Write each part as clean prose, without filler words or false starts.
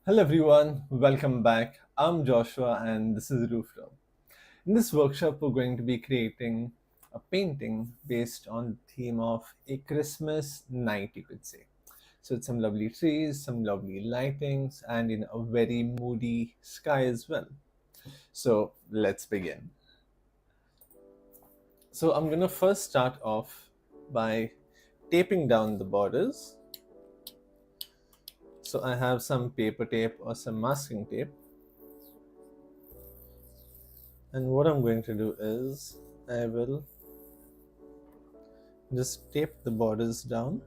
Hello everyone, welcome back. I'm Joshua and this is Rooftop. In this workshop, we're going to be creating a painting based on the theme of a Christmas night, you could say. So it's some lovely trees, some lovely lightings, and in a very moody sky as well. So let's begin. So I'm gonna first start off by taping down the borders. So I have some paper tape or some masking tape. And what I'm going to do is I will just tape the borders down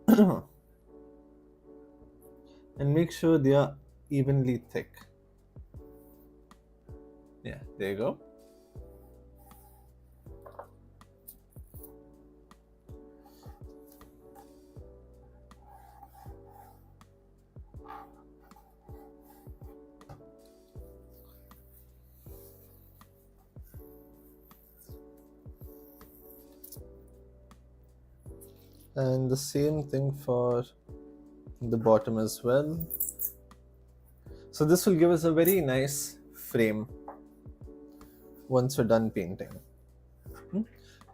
and make sure they are evenly thick. Yeah, there you go. And the same thing for the bottom as well. So this will give us a very nice frame once we're done painting.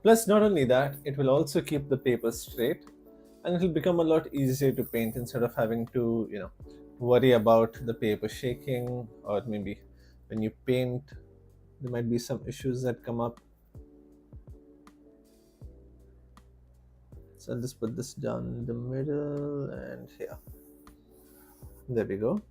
Plus, not only that, it will also keep the paper straight and it will become a lot easier to paint instead of having to, worry about the paper shaking, or maybe when you paint, there might be some issues that come up. So I'll just put this down in the middle and here. There we go.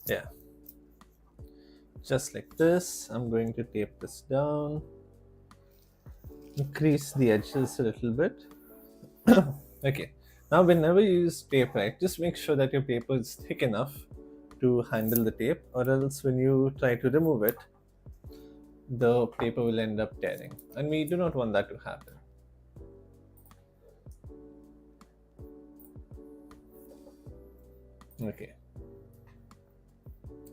Yeah, just like this. I'm going to tape this down, increase the edges a little bit. Okay, now whenever you use tape, right, just make sure that your paper is thick enough to handle the tape, or else when you try to remove it, the paper will end up tearing, and we do not want that to happen. Okay,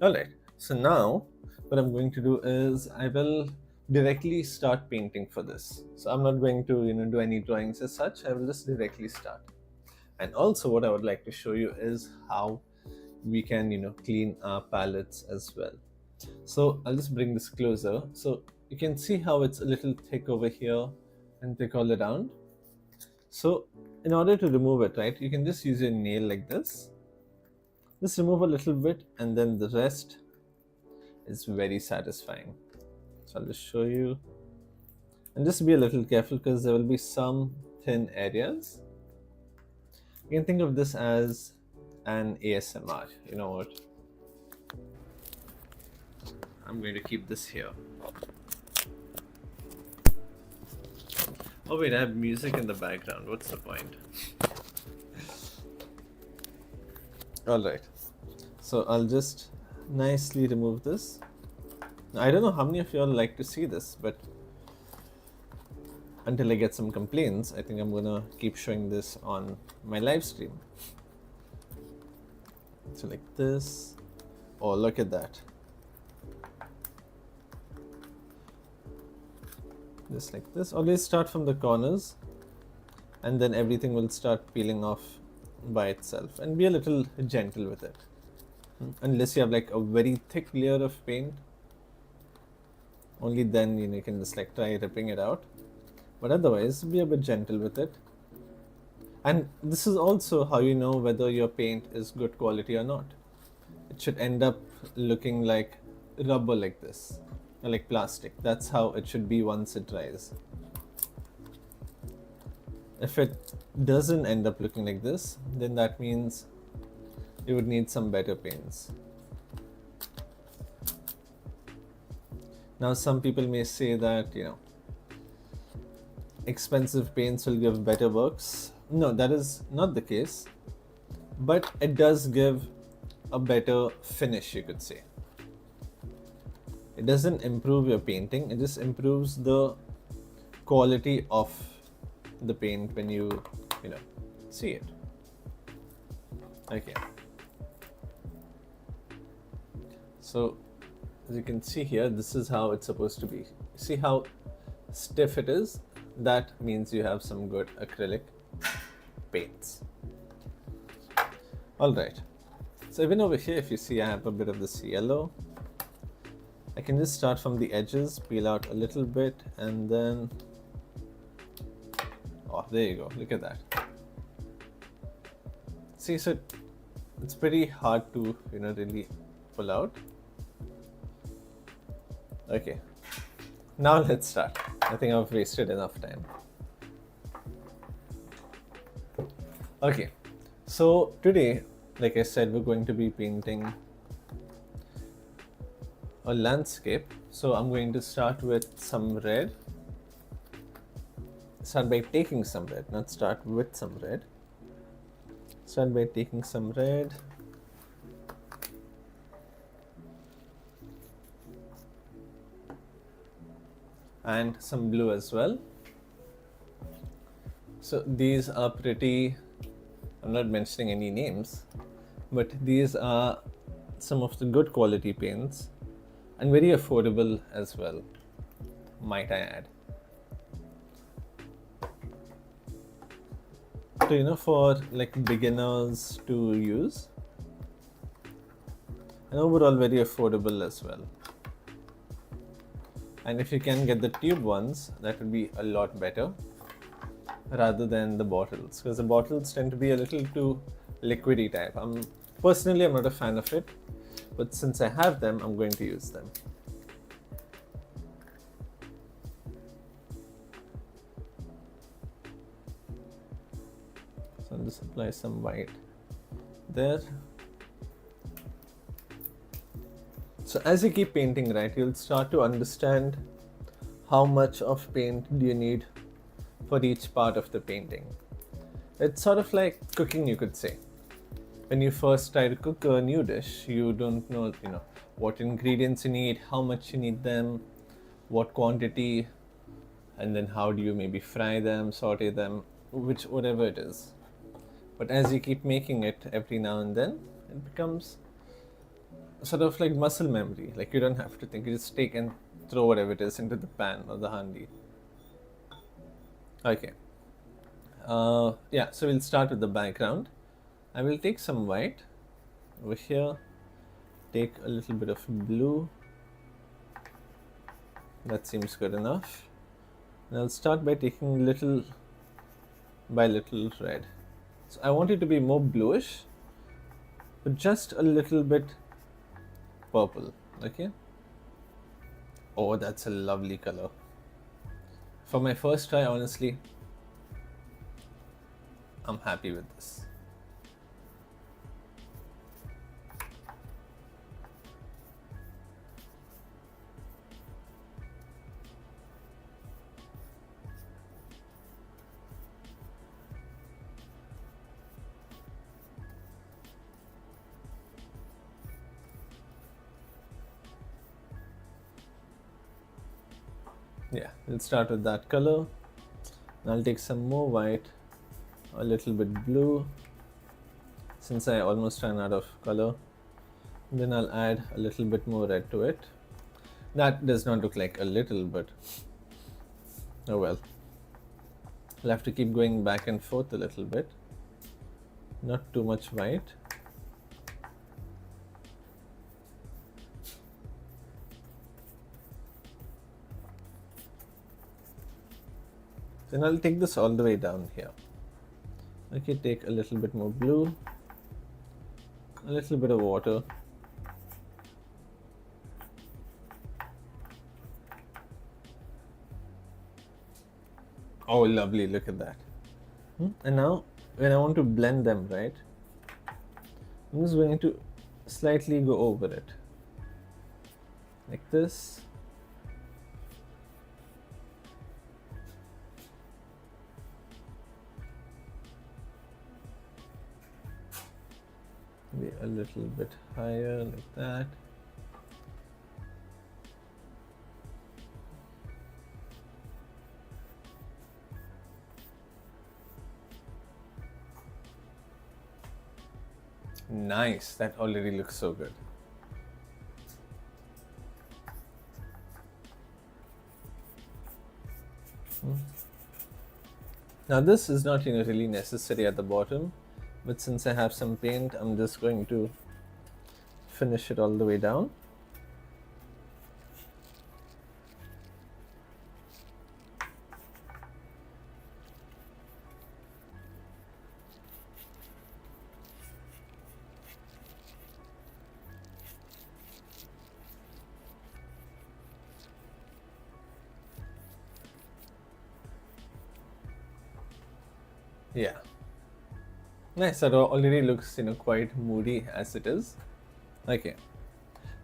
all right, so now what I'm going to do is I will directly start painting for this. So I'm not going to do any drawings as such. I will just directly start. And also what I would like to show you is how we can clean our palettes as well. So I'll just bring this closer. So you can see how it's a little thick over here and thick all around. So in order to remove it, right, you can just use your nail like this. Just remove a little bit and then the rest is very satisfying. So I'll just show you. And just be a little careful because there will be some thin areas. You can think of this as an ASMR. You know what? I'm going to keep this here. Oh wait, I have music in the background. What's the point? Alright. So I'll just nicely remove this. I don't know how many of you all like to see this, but until I get some complaints, I think I'm gonna keep showing this on my live stream. So like this. Oh, look at that. Just like this. Always start from the corners and then everything will start peeling off by itself, and be a little gentle with it. Unless you have like a very thick layer of paint, only then you can just like try ripping it out. But otherwise, be a bit gentle with it. And this is also how you know whether your paint is good quality or not. It should end up looking like rubber like this, or like plastic. That's how it should be once it dries. If it doesn't end up looking like this, then that means you would need some better paints. Now some people may say that expensive paints will give better works. No, that is not the case. but it does give a better finish, you could say. It doesn't improve your painting, it just improves the quality of the paint when you see it. Okay, so as you can see here, this is how it's supposed to be. See how stiff it is? That means you have some good acrylic paints. All right, so even over here, if you see, I have a bit of this yellow. I can just start from the edges, peel out a little bit, and then, oh, there you go, look at that. See, so it's pretty hard to really pull out. Okay, now let's start. I think I've wasted enough time. Okay, so today, like I said, we're going to be painting a landscape. So I'm going to start with some red. Start by taking some red, not start with some red. Start by taking some red. And some blue as well. So these are pretty, I'm not mentioning any names, but these are some of the good quality paints and very affordable as well, might I add. So for like beginners to use, and overall very affordable as well. And if you can get the tube ones, that would be a lot better rather than the bottles, because the bottles tend to be a little too liquidy type. Personally, I'm not a fan of it, but since I have them, I'm going to use them. So I'll just apply some white there. So as you keep painting, right, you'll start to understand how much of paint do you need for each part of the painting. It's sort of like cooking, you could say. When you first try to cook a new dish, you don't know, what ingredients you need, how much you need them, what quantity, and then how do you maybe fry them, saute them, whatever it is. But as you keep making it every now and then, it becomes sort of like muscle memory. Like you don't have to think, you just take and throw whatever it is into the pan or the handi. Okay. Yeah, so we'll start with the background. I will take some white over here, take a little bit of blue. That seems good enough. And I'll start by taking little by little red. So I want it to be more bluish, but just a little bit purple. Okay. Oh, that's a lovely color. For my first try, honestly, I'm happy with this. Yeah, we'll start with that color. And I'll take some more white, a little bit blue, since I almost ran out of color. And then I'll add a little bit more red to it. That does not look like a little, but oh well. I'll have to keep going back and forth a little bit. Not too much white. Then I'll take this all the way down here. Okay, take a little bit more blue, a little bit of water. Oh, lovely, look at that. And now, when I want to blend them, right, I'm just going to slightly go over it. Like this. a little bit higher like that. Nice, that already looks so good. Now this is not really necessary at the bottom, but since I have some paint, I'm just going to finish it all the way down. Yeah. Nice, that already looks quite moody as it is. Okay.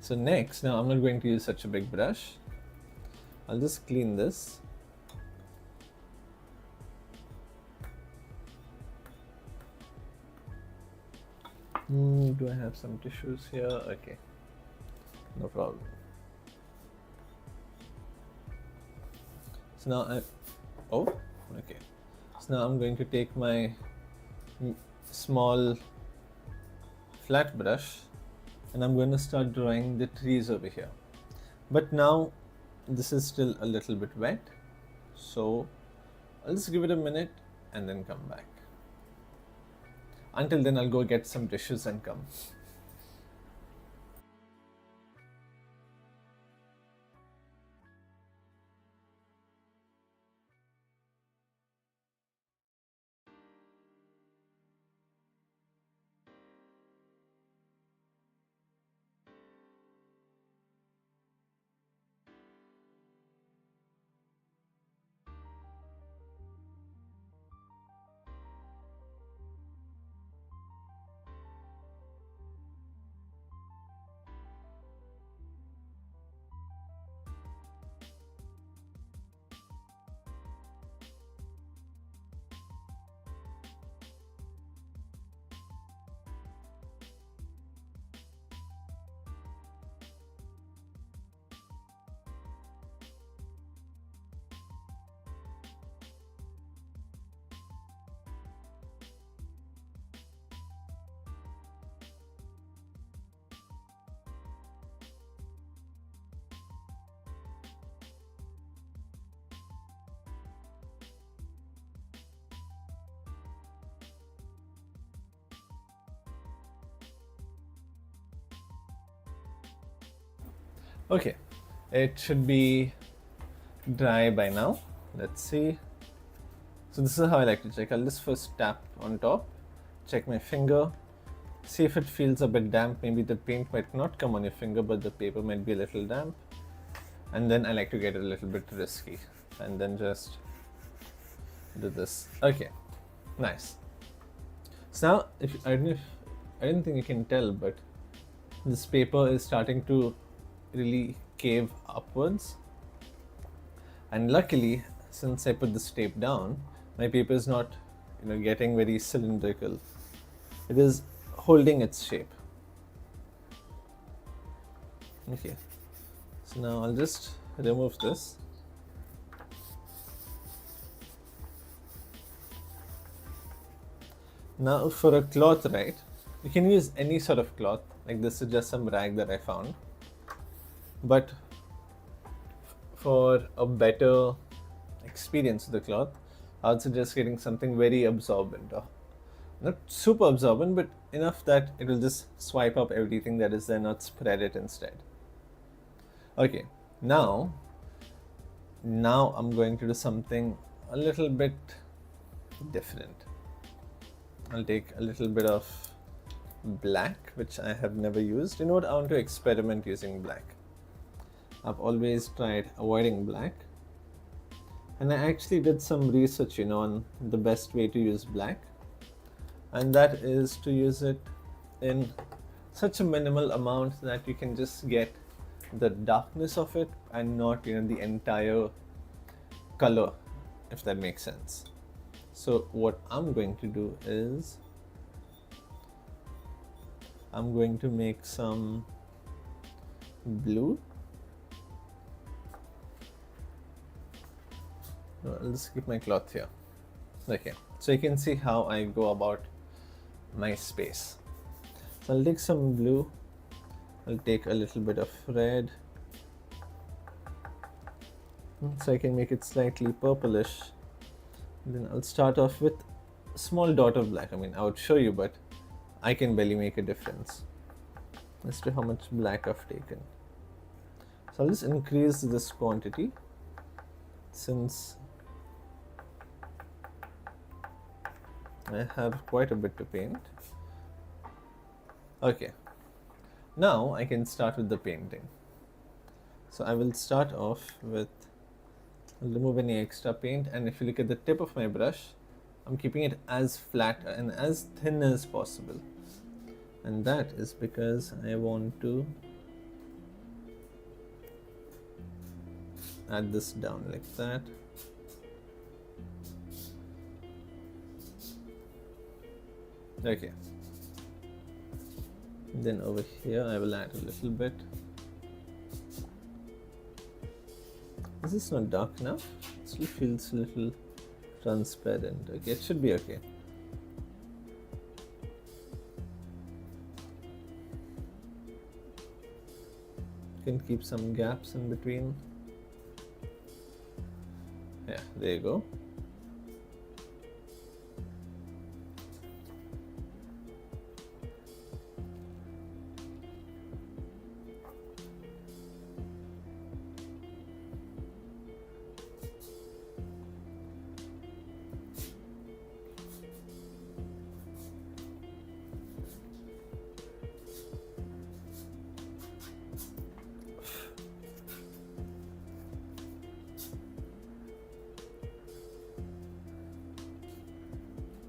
So next, now I'm not going to use such a big brush. I'll just clean this. Do I have some tissues here? Okay. No problem. So now okay. So now I'm going to take my small flat brush and I'm going to start drawing the trees over here. But now this is still a little bit wet, so I'll just give it a minute and then come back. Until then, I'll go get some tissues and come. Okay, it should be dry by now. Let's see. So this is how I like to check. I'll just first tap on top, check my finger, see if it feels a bit damp. Maybe the paint might not come on your finger, but the paper might be a little damp. And then I like to get it a little bit risky and then just do this. Okay, nice. So now, I didn't think you can tell, but this paper is starting to really cave upwards. And luckily, since I put this tape down, my paper is not getting very cylindrical. It is holding its shape. Okay, so now I'll just remove this. Now for a cloth, right, you can use any sort of cloth. Like this is just some rag that I found. But for a better experience with the cloth, I would suggest getting something very absorbent, or not super absorbent, but enough that it will just swipe up everything that is there, not spread it instead. Okay, now I'm going to do something a little bit different. I'll take a little bit of black, which I have never used. You know what, I want to experiment using black. I've always tried avoiding black, and I actually did some research on the best way to use black, and that is to use it in such a minimal amount that you can just get the darkness of it and not the entire color, if that makes sense. So what I'm going to do is I'm going to make some blue. I'll just keep my cloth here. Okay, so you can see how I go about my space. So I'll take some blue, I'll take a little bit of red, so I can make it slightly purplish. And then I'll start off with a small dot of black. I mean, I would show you, but I can barely make a difference as to how much black I've taken. So I'll just increase this quantity since I have quite a bit to paint. Okay, now I can start with the painting. So I will start off with, I'll remove any extra paint, and if you look at the tip of my brush, I'm keeping it as flat and as thin as possible. And that is because I want to add this down like that. Okay. Then over here I will add a little bit. This is not dark enough. It still feels a little transparent. Okay, it should be okay. You can keep some gaps in between. Yeah, there you go.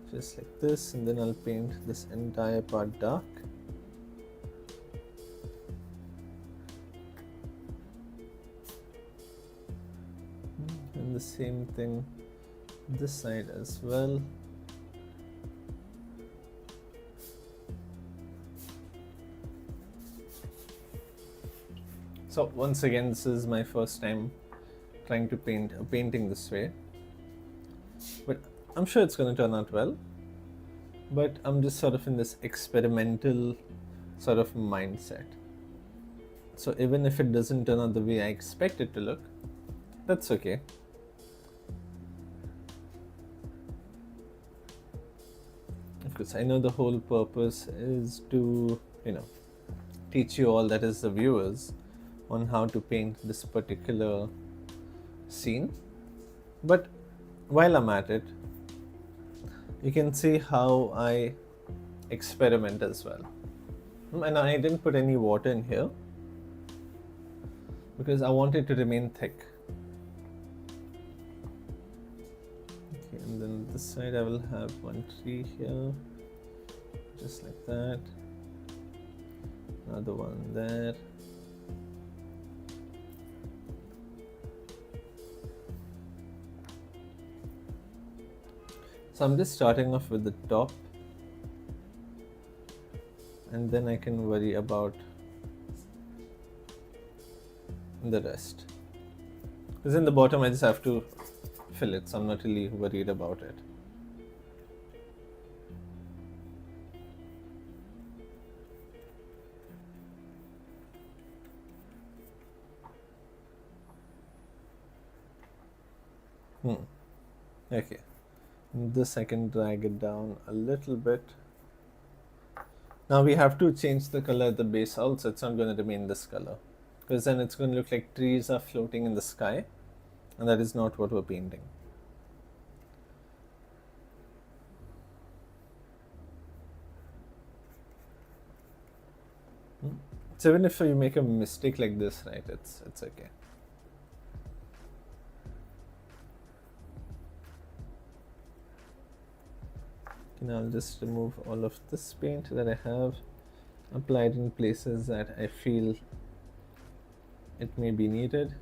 Just like this, and then I'll paint this entire part dark. And the same thing this side as well. So once again, this is my first time trying to paint a painting this way, but I'm sure it's going to turn out well. But I'm just sort of in this experimental sort of mindset. So even if it doesn't turn out the way I expect it to look, that's okay. Of course, I know the whole purpose is to, teach you all, that is the viewers, on how to paint this particular scene. But while I'm at it, you can see how I experiment as well. And I didn't put any water in here because I want it to remain thick. Okay, and then this side I will have one tree here, just like that. Another one there. So I'm just starting off with the top, and then I can worry about the rest. Because in the bottom I just have to fill it, so I'm not really worried about it. Okay. This I can drag it down a little bit. Now we have to change the color at the base also. It's not going to remain this color, because then it's going to look like trees are floating in the sky, and that is not what we're painting. So even if you make a mistake like this, right, it's okay. Now I'll just remove all of this paint that I have applied in places that I feel it may be needed.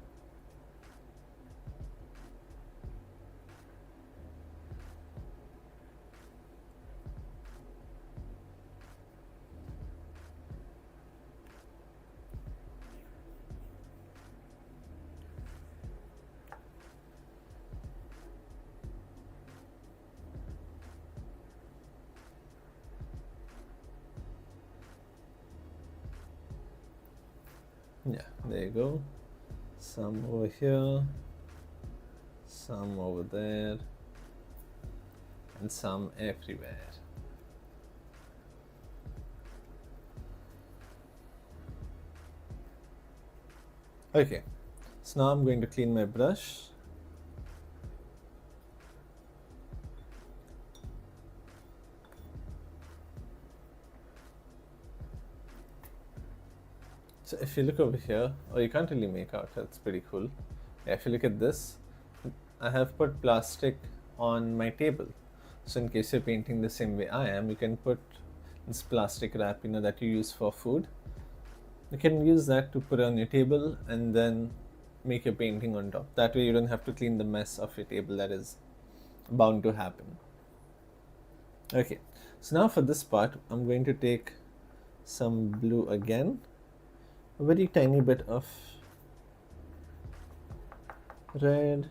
Yeah, there you go. Some over here, some over there, and some everywhere. Okay, so now I'm going to clean my brush. So if you look over here, oh, you can't really make out, that's pretty cool. Yeah, if you look at this, I have put plastic on my table. So in case you're painting the same way I am, you can put this plastic wrap, that you use for food. You can use that to put on your table and then make your painting on top. That way you don't have to clean the mess of your table that is bound to happen. Okay, so now for this part, I'm going to take some blue again, a very tiny bit of red,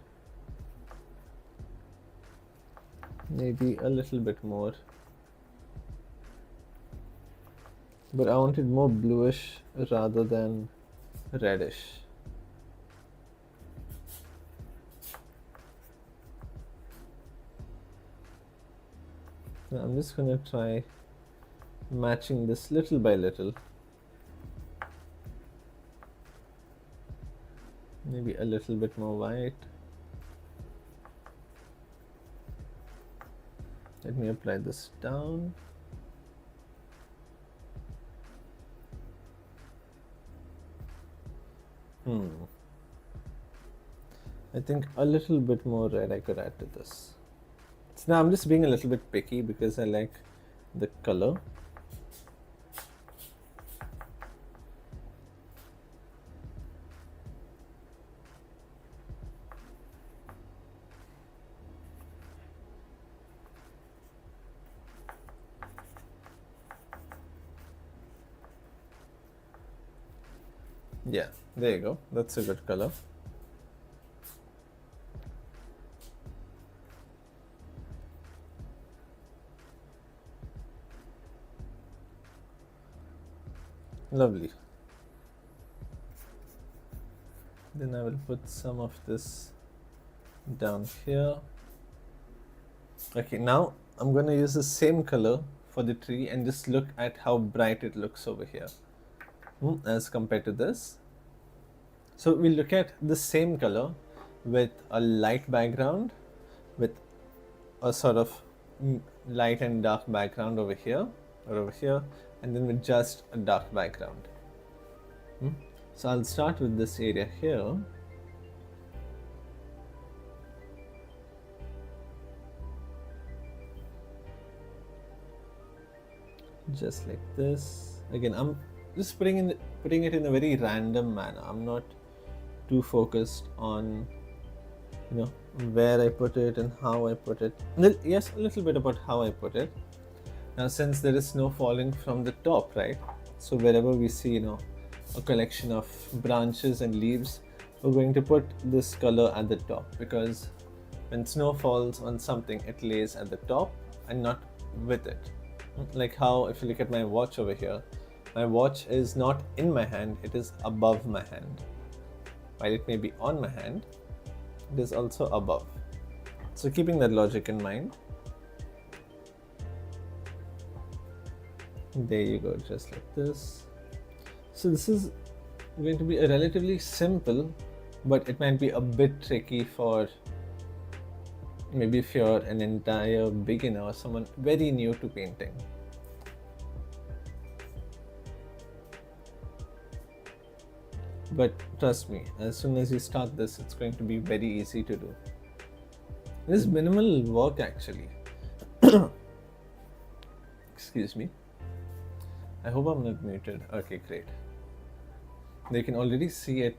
maybe a little bit more, but I wanted more bluish rather than reddish. Now I'm just going to try matching this little by little. Maybe a little bit more white. Let me apply this down. I think a little bit more red I could add to this. So now I'm just being a little bit picky because I like the color. Yeah, there you go. That's a good color. Lovely. Then I will put some of this down here. Okay, now I'm going to use the same color for the tree and just look at how bright it looks over here as compared to this. So we look at the same color with a light background, with a sort of light and dark background over here or over here, and then with just a dark background. So I'll start with this area here. Just like this. Again, I'm just putting it in a very random manner. I'm not too focused on where I put it and how I put it. Yes, a little bit about how I put it. Now since there is snow falling from the top, right? So wherever we see a collection of branches and leaves, we're going to put this color at the top, because when snow falls on something, it lays at the top and not with it. Like how, if you look at my watch over here, my watch is not in my hand, it is above my hand. While it may be on my hand, it is also above. So keeping that logic in mind, there you go, just like this. So this is going to be a relatively simple, but it might be a bit tricky for maybe if you're an entire beginner or someone very new to painting. But trust me, as soon as you start this, it's going to be very easy to do. This is minimal work actually. Excuse me. I hope I'm not muted. Okay, great. They can already see it.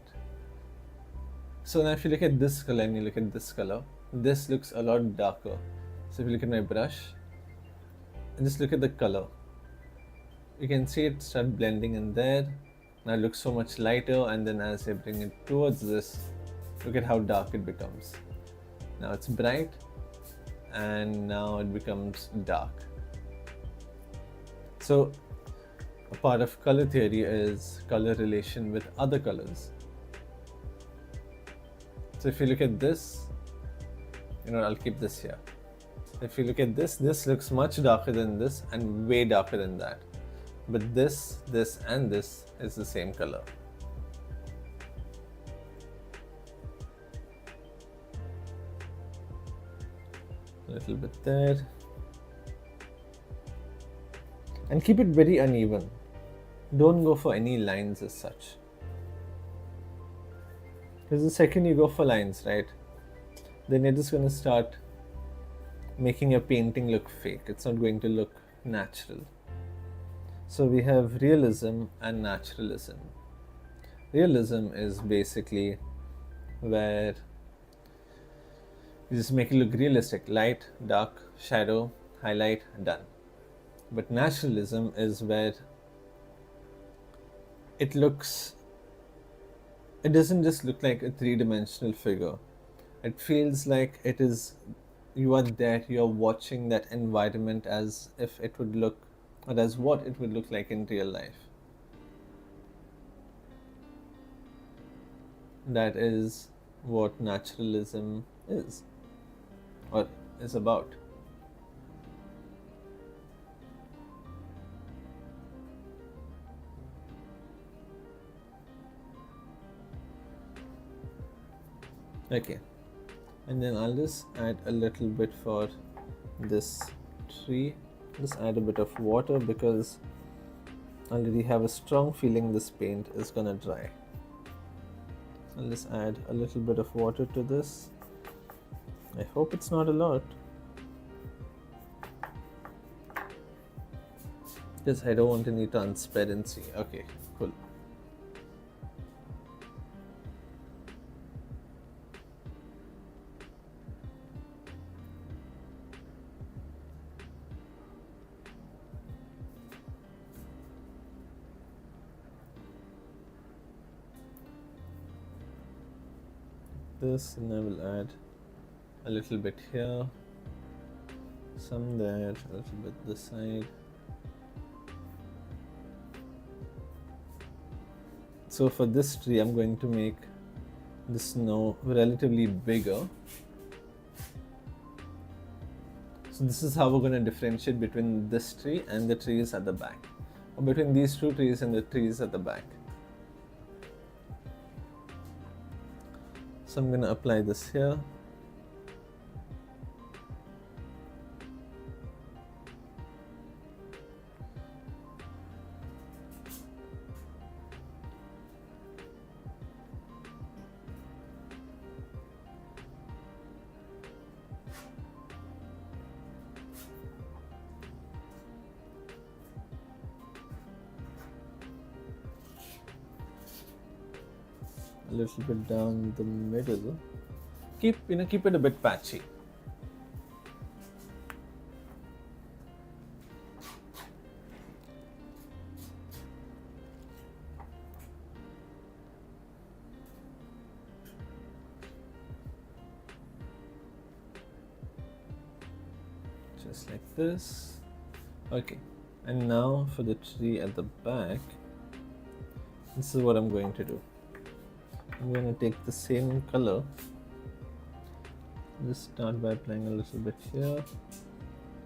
So now if you look at this color and you look at this color, this looks a lot darker. So if you look at my brush and just look at the color, you can see it start blending in there. Now it looks so much lighter, and then as I bring it towards this, look at how dark it becomes. Now it's bright and now it becomes dark. So A part of color theory is color relation with other colors. So if you look at this, I'll keep this here. If you look at this looks much darker than this and way darker than that. But this, and this is the same color. A little bit there. And keep it very uneven. Don't go for any lines as such. Because the second you go for lines, right, then you're just going to start making your painting look fake. It's not going to look natural. So we have realism and naturalism. Realism is basically where you just make it look realistic. Light, dark, shadow, highlight, done. But naturalism is where it doesn't just look like a three-dimensional figure. It feels like you are there, you're watching that environment as if it would look, or as what it would look like in real life. That is what naturalism is, or is about. Okay, and then I'll just add a little bit for this tree. Just add a bit of water because I already have a strong feeling this paint is gonna dry. I'll just add a little bit of water to this. I hope it's not a lot, because I don't want any transparency. Okay, cool. This, and I will add a little bit here, some there, a little bit this side. So for this tree, I'm going to make the snow relatively bigger. So this is how we're going to differentiate between this tree and the trees at the back, or between these two trees and the trees at the back. So I'm going to apply this here. A little bit down the middle. Keep it a bit patchy. Just like this. Okay, and now for the tree at the back, this is what I'm going to do. I'm going to take the same color, just start by applying a little bit here.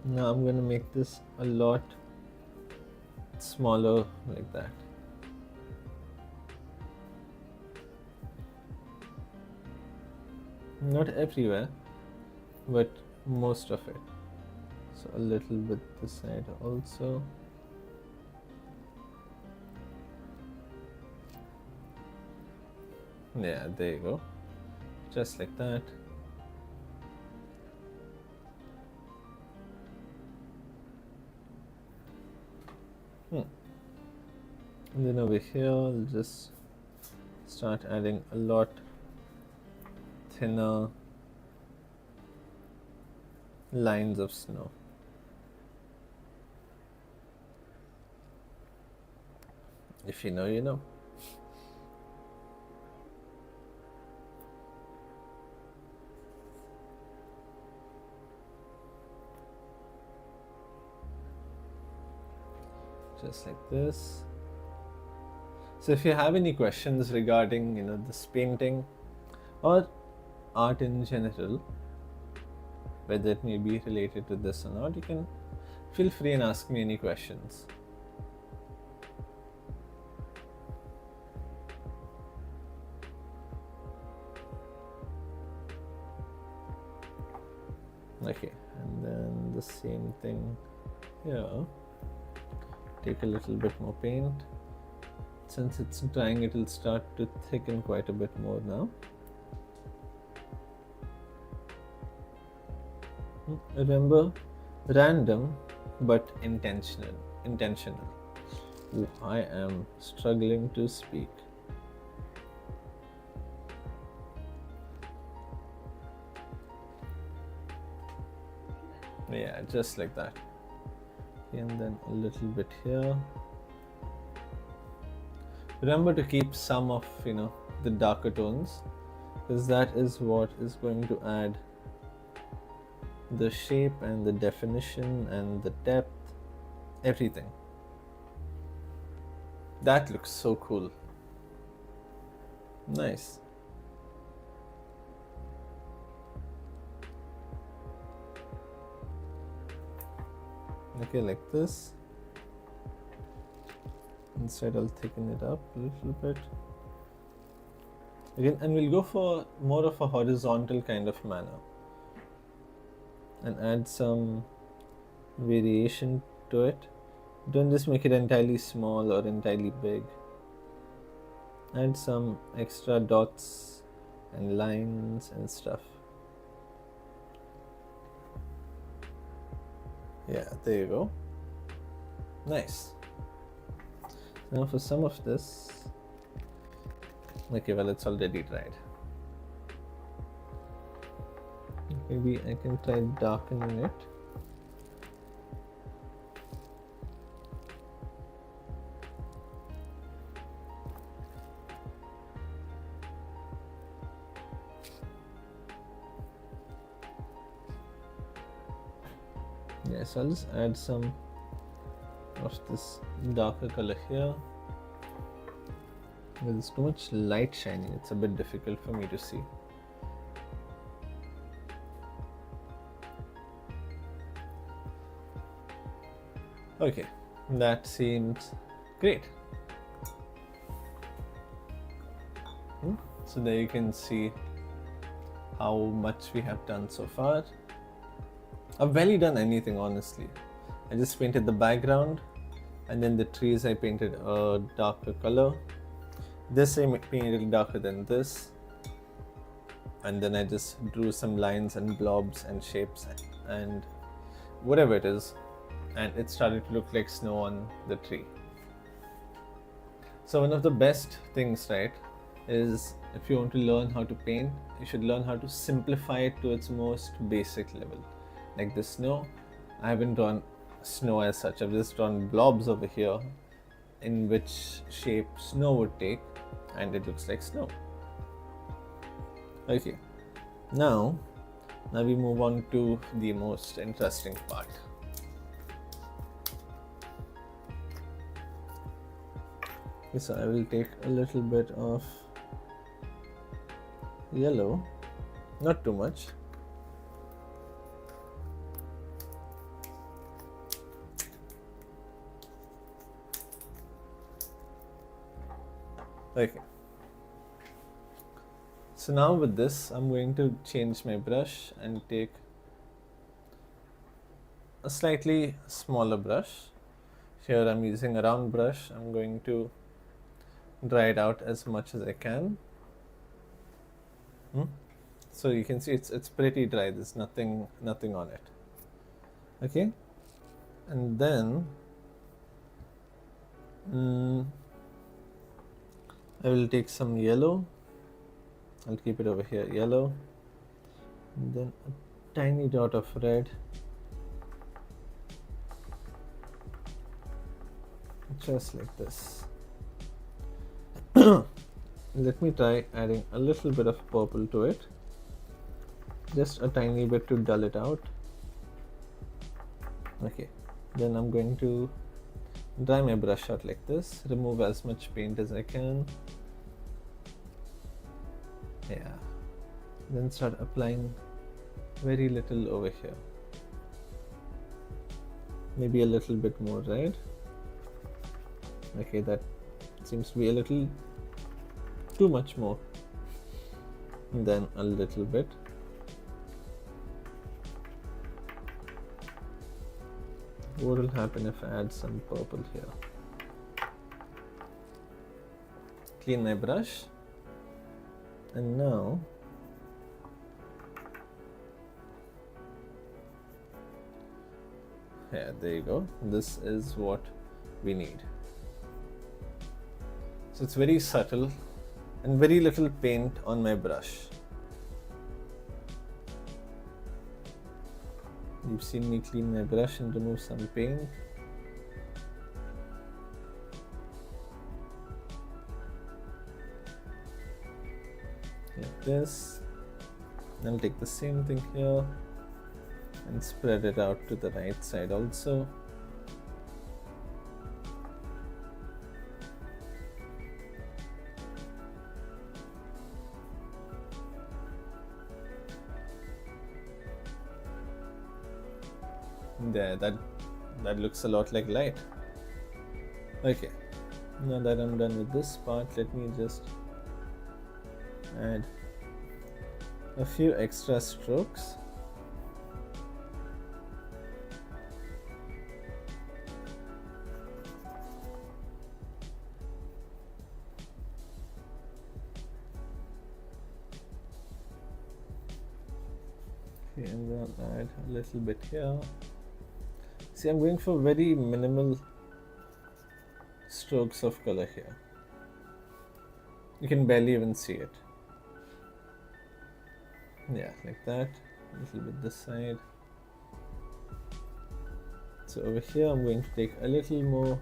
Now I'm going to make this a lot smaller, like that. Not everywhere, but most of it. So a little bit this side also. Yeah, there you go. Just like that. And then over here, I'll just start adding a lot thinner lines of snow. If you know, you know. just like this. So if you have any questions regarding this painting or art in general, whether it may be related to this or not, you can feel free and ask me any questions. Okay, and then the same thing here. Take a little bit more paint. Since it's drying, it will start to thicken quite a bit more now. Remember, random but intentional. Ooh, I am struggling to speak. Yeah, just like that. And then a little bit here. Remember to keep some of the darker tones, because that is what is going to add the shape and the definition and the depth, everything. That looks so cool. Nice. Okay, like this. Instead, I'll thicken it up a little bit. Again, and we'll go for more of a horizontal kind of manner and add some variation to it. Don't just make it entirely small or entirely big. Add some extra dots and lines and stuff. Yeah, there you go. Nice. Now for some of this, okay, well, it's already dried. Maybe I can try darkening it. Yes, I'll just add some of this darker color here. There's too much light shining, it's a bit difficult for me to see. Okay, that seems great. So there you can see how much we have done so far. I've barely done anything, honestly. I just painted the background, and then the trees I painted a darker color. This I painted darker than this, and then I just drew some lines and blobs and shapes and whatever it is, and it started to look like snow on the tree. So one of the best things, right, is if you want to learn how to paint, you should learn how to simplify it to its most basic level. Like the snow, I haven't drawn snow as such, I've just drawn blobs over here in which shape snow would take, and it looks like snow. Okay, now we move on to the most interesting part. Okay, so I will take a little bit of yellow, not too much. Okay. So now with this, I'm going to change my brush and take a slightly smaller brush. Here I'm using a round brush. I'm going to dry it out as much as I can. So you can see it's pretty dry. There's nothing on it. Okay, and then I will take some yellow. I'll keep it over here, yellow, and then a tiny dot of red, just like this. Let me try adding a little bit of purple to it, just a tiny bit to dull it out. Okay, then I'm going to dry my brush out like this, remove as much paint as I can. Yeah, then start applying very little over here, maybe a little bit more red. Okay, that seems to be a little too much more. And then a little bit. What will happen if I add some purple here? Clean my brush, and now yeah, there you go. This is what we need. So it's very subtle and very little paint on my brush. You've seen me clean my brush and remove some paint. Like this. I'll take the same thing here and spread it out to the right side also. There, that looks a lot like light. Okay, now that I'm done with this part, let me just add a few extra strokes. Okay, and then I'll add a little bit here. See, I'm going for very minimal strokes of color here. You can barely even see it. Yeah, like that. A little bit this side. So over here, I'm going to take a little more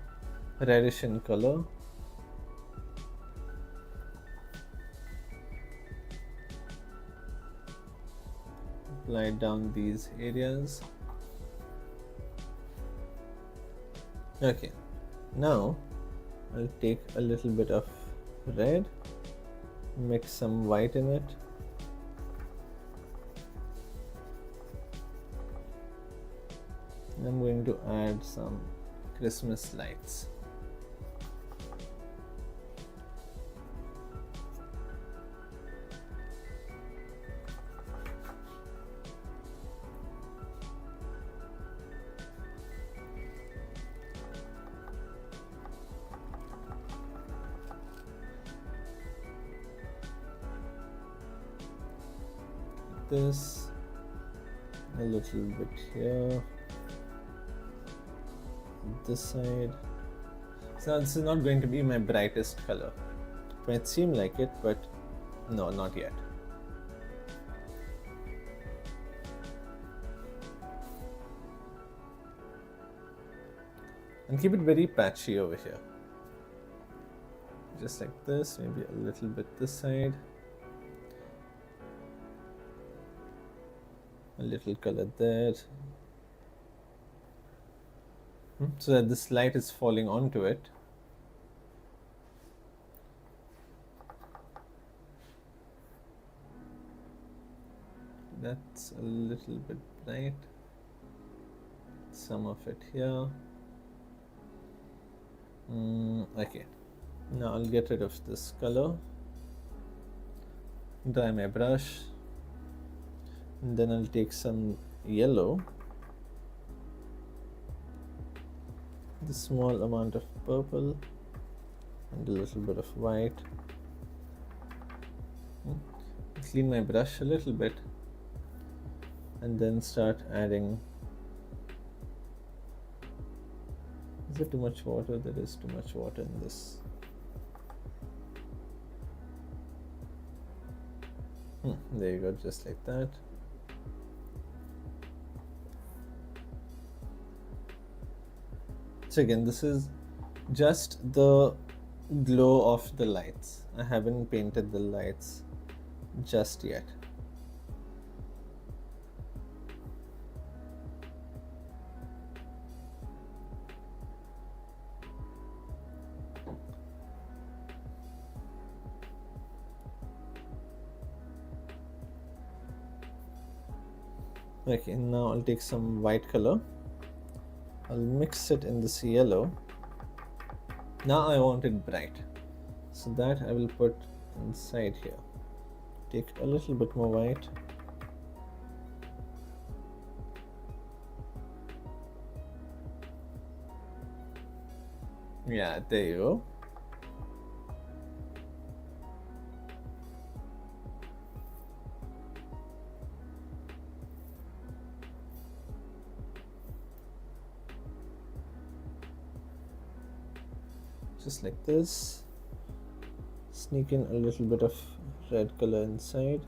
reddish in color. Apply down these areas. Okay, now I'll take a little bit of red, mix some white in it. I'm going to add some Christmas lights. This, a little bit here, this side. So this is not going to be my brightest color. It might seem like it, but no, not yet. And keep it very patchy over here. Just like this, maybe a little bit this side. A little color there, so that this light is falling onto it. That's a little bit bright. Some of it here. Okay, now I'll get rid of this color, dry my brush, and then I'll take some yellow, the small amount of purple, and a little bit of white. Clean my brush a little bit, and then start adding. Is there too much water? There is too much water in this. There you go, just like that. So again, this is just the glow of the lights. I haven't painted the lights just yet. Okay, now I'll take some white color. I'll mix it in this yellow. Now I want it bright, so that I will put inside here. Take a little bit more white. Yeah, there you go. Just like this. Sneak in a little bit of red color inside.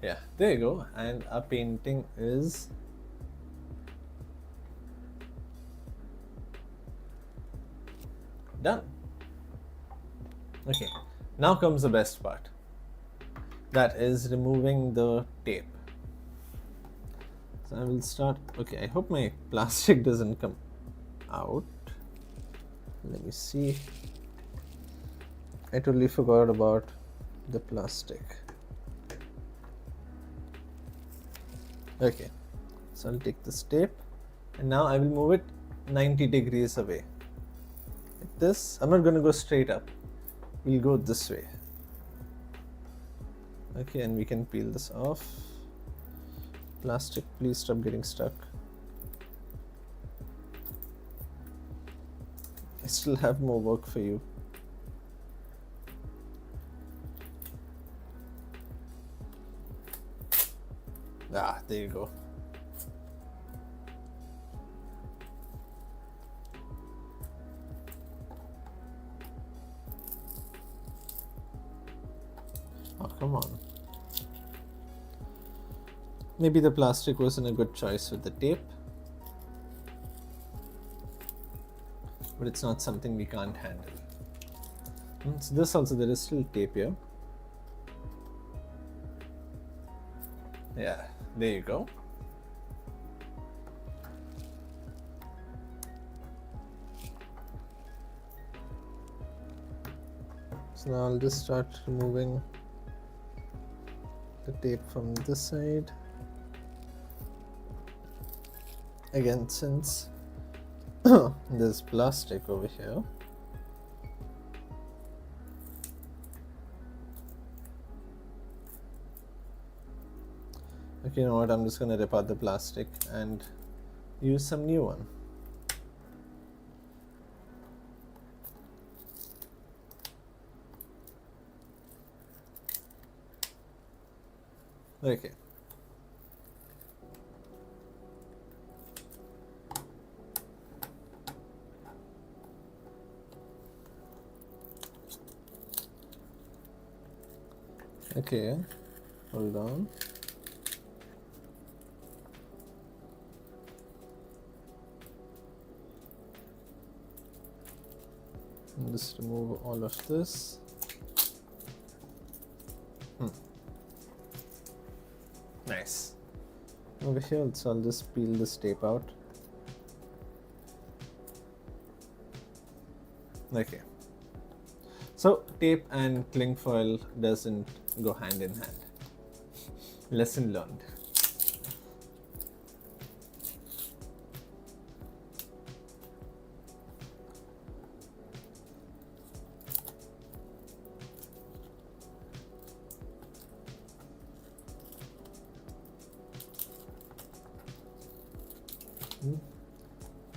Yeah, there you go. And our painting is done. Okay, now comes the best part. That is removing the tape. So I will start. Okay, I hope my plastic doesn't come out. Let me see. I totally forgot about the plastic. Okay, so I'll take this tape and now I will move it 90 degrees away. Like this. I'm not going to go straight up. We'll go this way. Okay, and we can peel this off. Plastic, please stop getting stuck. I still have more work for you. Ah, there you go. Oh, come on. Maybe the plastic wasn't a good choice with the tape. But it's not something we can't handle. So this also, there is still tape here. Yeah, there you go. So now I'll just start removing the tape from this side. Again, since there's plastic over here, okay, you know what, I'm just gonna rip out the plastic and use some new one. Okay. Okay, hold on. And just remove all of this. Nice. Over here, so I'll just peel this tape out. Okay. So tape and cling foil doesn't go hand in hand. Lesson learned.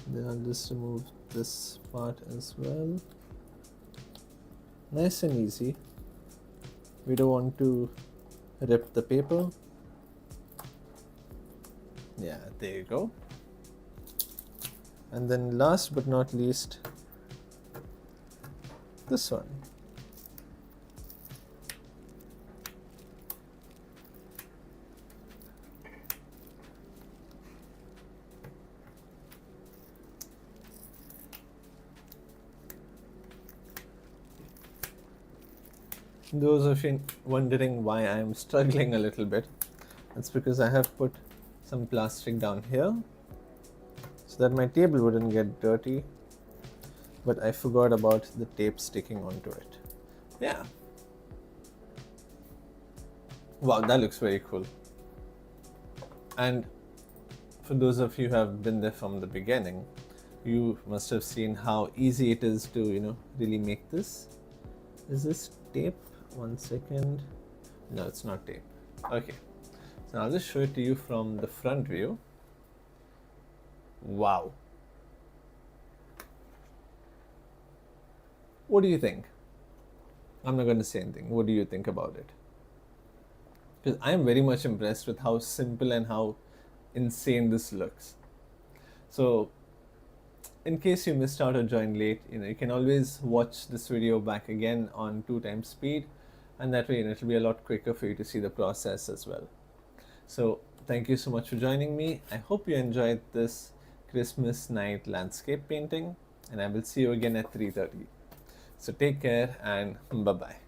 Then I'll just remove this part as well. Nice and easy. We don't want to rip the paper. Yeah, there you go. And then last but not least, this one. those of you wondering why I am struggling a little bit, that's because I have put some plastic down here so that my table wouldn't get dirty, but I forgot about the tape sticking onto it. Yeah. Wow, that looks very cool. And for those of you who have been there from the beginning, you must have seen how easy it is to, really make this. Is this tape? 1 second. No, it's not tape. Okay. So I'll just show it to you from the front view. Wow. What do you think? I'm not going to say anything. What do you think about it? Because I'm very much impressed with how simple and how insane this looks. So in case you missed out or joined late, you can always watch this video back again on 2x speed, and that way it'll be a lot quicker for you to see the process as well. So thank you so much for joining me. I hope you enjoyed this Christmas night landscape painting, and I will see you again at 3:30. So take care and bye-bye.